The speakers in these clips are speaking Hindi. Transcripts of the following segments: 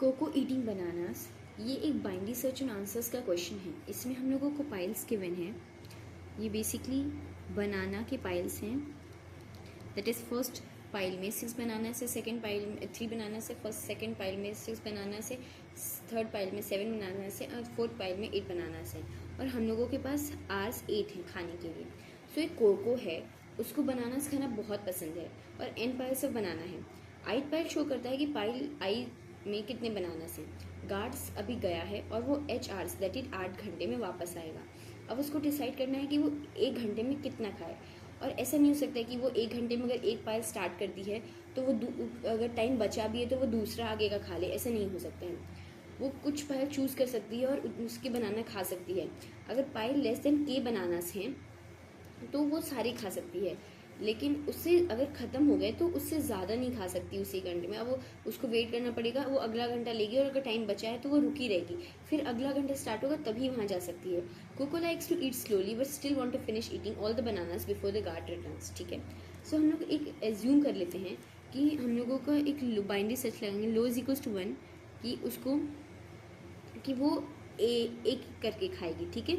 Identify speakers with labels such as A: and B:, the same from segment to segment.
A: कोको ईटिंग बनानास, ये एक बाइनरी सर्च एंड आंसर्स का क्वेश्चन है। इसमें हम लोगों को पाइल्स गिवन है। ये बेसिकली बनाना के पाइल्स हैं। दैट इज़ फर्स्ट पाइल में 6 बनाना से, सेकंड पाइल में 3 बनाना से, फर्स्ट सेकंड पाइल में 6 बनाना से, थर्ड पाइल में 7 बनाना से और फोर्थ पाइल में 8 बनाना से। और हम लोगों के पास आर्स 8 हैं खाने के लिए। सो एक कोको है, उसको बनानास खाना बहुत पसंद है और एन पाइल से बनाना है। आइट पाइल शो करता है कि पाइल आई में कितने बनानास हैं। गार्ड्स अभी गया है और वो एच आर्स दैट इज 8 घंटे में वापस आएगा। अब उसको डिसाइड करना है कि वो 1 घंटे में कितना खाए। और ऐसा नहीं हो सकता है कि वो 1 घंटे में अगर एक पाइल स्टार्ट कर दी है तो वो अगर टाइम बचा भी है तो वो दूसरा आगे का खा ले, ऐसा नहीं हो सकता है। वो कुछ पाइल चूज़ कर सकती है और उसके बनाना खा सकती है। अगर पाइल लेस देन के बनानास हैं तो वो सारी खा सकती है, लेकिन उससे अगर ख़त्म हो गए तो उससे ज़्यादा नहीं खा सकती उसी घंटे में। अब वो उसको वेट करना पड़ेगा, वो अगला घंटा लेगी और अगर टाइम बचा है तो वो रुकी रहेगी, फिर अगला घंटा स्टार्ट होगा तभी वहाँ जा सकती है। Coco likes to eat slowly but still want to finish eating all the bananas before the guard returns. ठीक है, सो हम लोग एक एज्यूम कर लेते हैं कि हम लोगों का एक बाइनरी सर्च लगाएंगे, लो इज इक्वल्स टू 1, कि उसको कि वो एक करके खाएगी। ठीक है,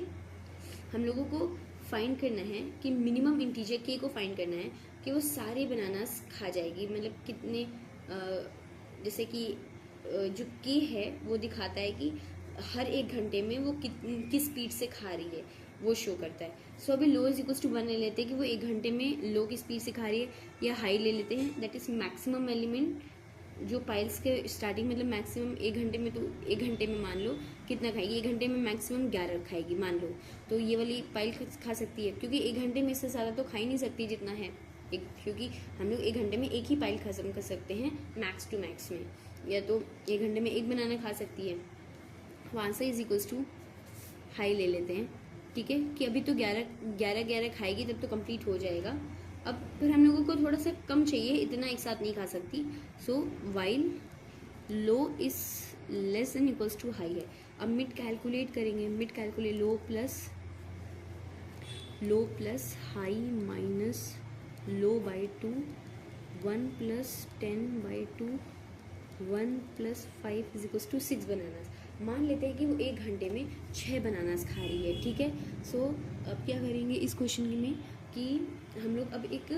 A: हम लोगों को फाइंड करना है कि मिनिमम इंटीजर के को फाइंड करना है कि वो सारे बनानास खा जाएगी। मतलब कितने जैसे कि जो के है वो दिखाता है कि हर 1 घंटे में वो किस स्पीड से खा रही है, वो शो करता है। सो अभी लो इज इक्वल्स टू 1 ले लेते हैं कि वो 1 घंटे में लो की स्पीड से खा रही है, या हाई ले लेते हैं दैट इज मैक्सिमम एलिमेंट जो पाइल्स के स्टार्टिंग मतलब मैक्सिमम 1 घंटे में, तो 1 घंटे में मान लो कितना खाएगी, 1 घंटे में मैक्सिमम 11 खाएगी मान लो, तो ये वाली पाइल खा सकती है क्योंकि 1 घंटे में इससे ज़्यादा तो खा ही नहीं सकती जितना है क्योंकि हम लोग 1 घंटे में एक ही पाइल खत्म कर सकते हैं मैक्स टू मैक्स में, या तो 1 घंटे में एक बनाना खा सकती है। तो answer is equals to high ले लेते हैं। ठीक है, कि अभी तो 11 खाएगी तब तो कंप्लीट हो जाएगा। अब फिर हम लोगों को थोड़ा सा कम चाहिए, इतना एक साथ नहीं खा सकती। So while low is less than equals to high है। अब मिड कैलकुलेट करेंगे, mid calculate low plus high minus low by 2, 1 plus 10/2, 1 plus 5 is equals to 6 bananas. मान लेते हैं कि वो 1 घंटे में 6 बनानास खा रही है। ठीक है, सो अब क्या करेंगे इस क्वेश्चन में कि हम लोग अब एक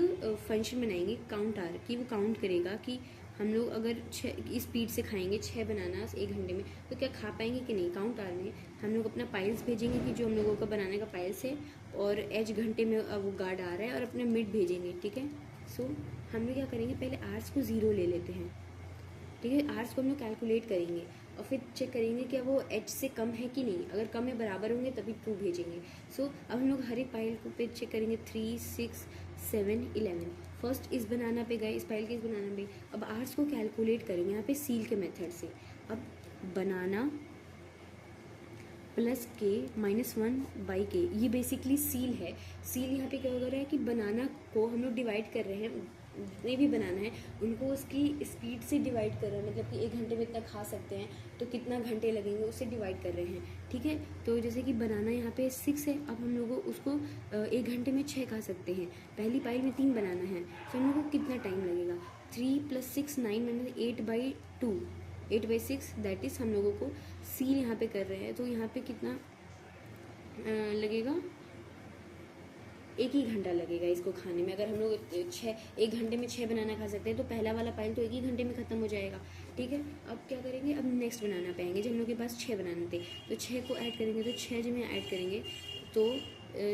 A: फंक्शन बनाएंगे काउंट आर, कि वो काउंट करेगा कि हम लोग अगर 6 स्पीड से खाएंगे 6 बनानास 1 घंटे में तो क्या खा पाएंगे कि नहीं। काउंट आर में हम लोग अपना पाइल्स भेजेंगे कि जो हम लोगों का बनाने का पाइल्स है, और एच घंटे में वो गार्ड आ रहा है, और अपना मिड भेजेंगे। ठीक है, सो हम लोग क्या करेंगे, पहले आर्स को 0 ले लेते हैं। ठीक है, आर्स को हम लोग कैलकुलेट करेंगे और फिर चेक करेंगे क्या वो एच से कम है कि नहीं। अगर कम है बराबर होंगे तभी 2 भेजेंगे। सो अब हम लोग हर एक पाइल को पे चेक करेंगे 3, 6, 7, 11। फर्स्ट इस बनाना पे गए, इस पाइल के इस बनाना पे। अब आर्स को कैलकुलेट करेंगे यहाँ पे सील के मेथड से। अब बनाना प्लस के -1/k, ये बेसिकली सील है। सील यहाँ पे क्या हो रहा है कि बनाना को हम लोग डिवाइड कर रहे हैं, जितने भी बनाना है उनको उसकी स्पीड से डिवाइड कर रहे हैं, मतलब कि 1 घंटे में इतना खा सकते हैं तो कितना घंटे लगेंगे उससे डिवाइड कर रहे हैं। ठीक है, तो जैसे कि बनाना यहाँ पे 6 है, अब हम लोग उसको 1 घंटे में 6 खा सकते हैं। पहली पाइल में 3 बनाना है तो हम लोग को कितना टाइम लगेगा, 3 + 6 9 8/2, 8/6 दैट इज़ हम लोगों को सील यहाँ पे कर रहे हैं। तो यहाँ पे कितना लगेगा, 1 ही घंटा लगेगा इसको खाने में। अगर हम लोग 1 घंटे में 6 बनाना खा सकते हैं तो पहला वाला पाइल तो 1 ही घंटे में ख़त्म हो जाएगा। ठीक है, अब क्या करेंगे, अब नेक्स्ट बनाना पे आएंगे। जब हम लोग के पास 6 बनाने थे तो 6 को ऐड करेंगे, तो 6 जब में ऐड करेंगे तो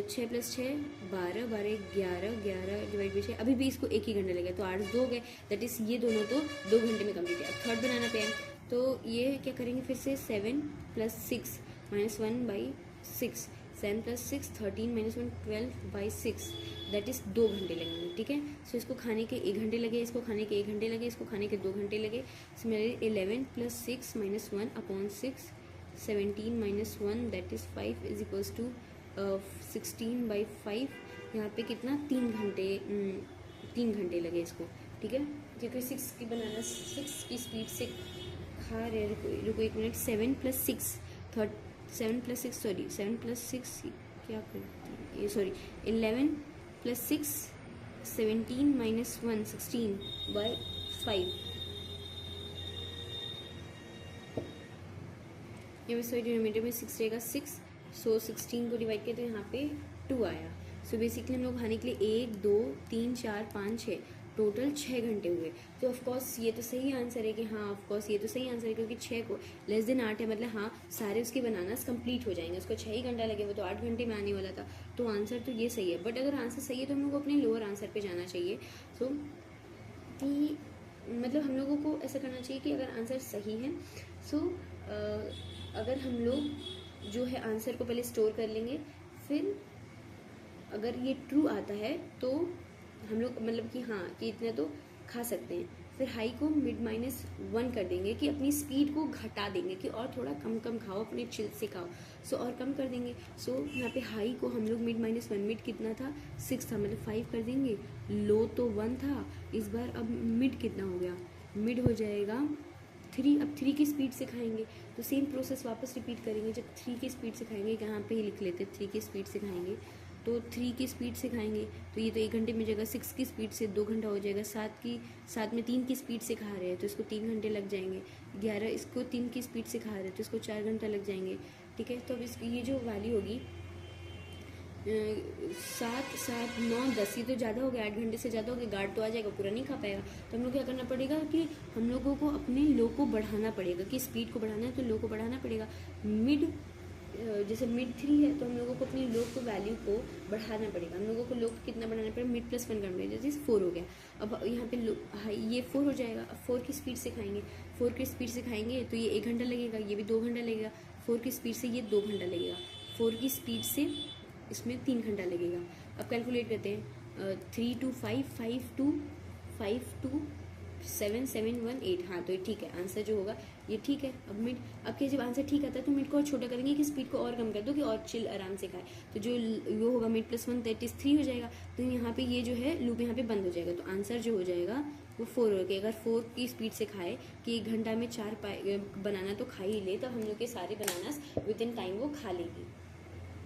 A: 6 + 6 12, 12 11, 11 डिवाइड बाई 6, अभी भी इसको 1 ही घंटा लगेगा तो 8 2 गए, दैट इज़ ये दोनों तो 2 घंटे में कम्प्लीट है। अब थर्ड बनाना पे आए तो ये क्या करेंगे, फिर से 7 + 6 -1/6, 7 + 6 13 -1 12/6, दैट इज़ 2 घंटे लगेंगे। ठीक है, सो इसको खाने के 1 घंटे लगे, इसको खाने के 1 घंटे लगे, इसको खाने के 2 घंटे लगे। सो मेरे 11 + 6 -1/6, 17 -1 that is 5 is equals to 16/5। यहाँ पे कितना 3 घंटे लगे इसको। ठीक है, क्योंकि 6 की बनाना 6 की स्पीड से खा रहे, रुको 1 मिनट, 7 + 6 क्या करती ये, सॉरी 11 + 6 17 -1 16/5, यहाँ पे सॉरी डिनोमिनेटर में 6 रहेगा 6, सो 16 को डिवाइड किया तो यहाँ पे 2 आया। सो बेसिकली हम लोग खाने के लिए 1 2 3 4 5 6 टोटल 6 घंटे हुए। तो ऑफकोर्स ये तो सही आंसर है कि हाँ ऑफकोर्स ये तो सही आंसर है, क्योंकि 6 को लेस देन 8 है, मतलब हाँ सारे उसके बनानास कंप्लीट हो जाएंगे, उसको 6 ही घंटा लगे, वो तो 8 घंटे में आने वाला था। तो आंसर तो ये सही है। बट अगर आंसर सही है तो हम लोग को अपने लोअर आंसर पे जाना चाहिए। सो कि मतलब हम लोगों को ऐसा करना चाहिए कि अगर आंसर सही है सो अगर हम लोग जो है आंसर को पहले स्टोर कर लेंगे, फिर अगर ये ट्रू आता है तो हम लोग मतलब कि हाँ कि इतना तो खा सकते हैं, फिर हाई को -1 कर देंगे कि अपनी स्पीड को घटा देंगे कि और थोड़ा कम कम खाओ, अपने चिल से खाओ। सो और कम कर देंगे। सो यहाँ पे हाई को हम लोग -1, मिड कितना था 6 था, मतलब 5 कर देंगे। लो तो 1 था, इस बार अब मिड कितना हो गया, मिड हो जाएगा 3। अब 3 की स्पीड से खाएंगे तो सेम प्रोसेस वापस रिपीट करेंगे। जब 3 की स्पीड से खाएंगे, यहाँ पे ही लिख लेते 3 की स्पीड से खाएंगे, तो 3 की स्पीड से खाएंगे तो ये तो 1 घंटे में जाएगा। 6 की स्पीड से 2 घंटा हो जाएगा। 7 में 3 की स्पीड से खा रहे हैं तो इसको 3 घंटे लग जाएंगे। 11 इसको 3 की स्पीड से खा रहे हैं तो इसको 4 घंटा लग जाएंगे। ठीक है, तो अब इसकी ये जो वैल्यू होगी 7 7 9 10, ये तो ज़्यादा हो गया, 8 घंटे से ज़्यादा हो गया, गार्ड तो आ जाएगा, पूरा नहीं खा पाएगा। तो हम लोग क्या करना पड़ेगा कि हम लोगों को अपने लो को बढ़ाना पड़ेगा, कि स्पीड को बढ़ाना है तो लो को बढ़ाना पड़ेगा। मिड जैसे मिड 3 है तो हम लोगों को अपनी लो को वैल्यू को बढ़ाना पड़ेगा। हम लोगों को लो को कितना बढ़ाना पड़ेगा, मिड +1 करना पड़ेगा, जैसे 4 हो गया। अब यहाँ पे लो ये 4 हो जाएगा। अब 4 की स्पीड से खाएंगे, 4 की स्पीड से खाएंगे तो ये 1 घंटा लगेगा, ये भी 2 घंटा लगेगा। 4 की स्पीड से ये 2 घंटा लगेगा, 4 की स्पीड से इसमें 3 घंटा लगेगा। अब कैलकुलेट करते हैं 3 2 5 5 2 5 2 7 7 1 8। हाँ तो ये ठीक है, आंसर जो होगा ये ठीक है। अब मिड, अब क्या जब आंसर ठीक आता है तो मिड को और छोटा करेंगे कि स्पीड को और कम कर दो कि और चिल आराम से खाए। तो जो वो होगा मिड +1 दैट इज 3 हो जाएगा। तो यहाँ पे ये जो है लूप यहाँ पे बंद हो जाएगा। तो आंसर जो हो जाएगा वो 4 हो गया। अगर 4 की स्पीड से खाए कि 1 घंटा में 4 बनाना तो खा ही ले, तब हम लोग के सारे बनानास विद इन टाइम वो खा लेगी।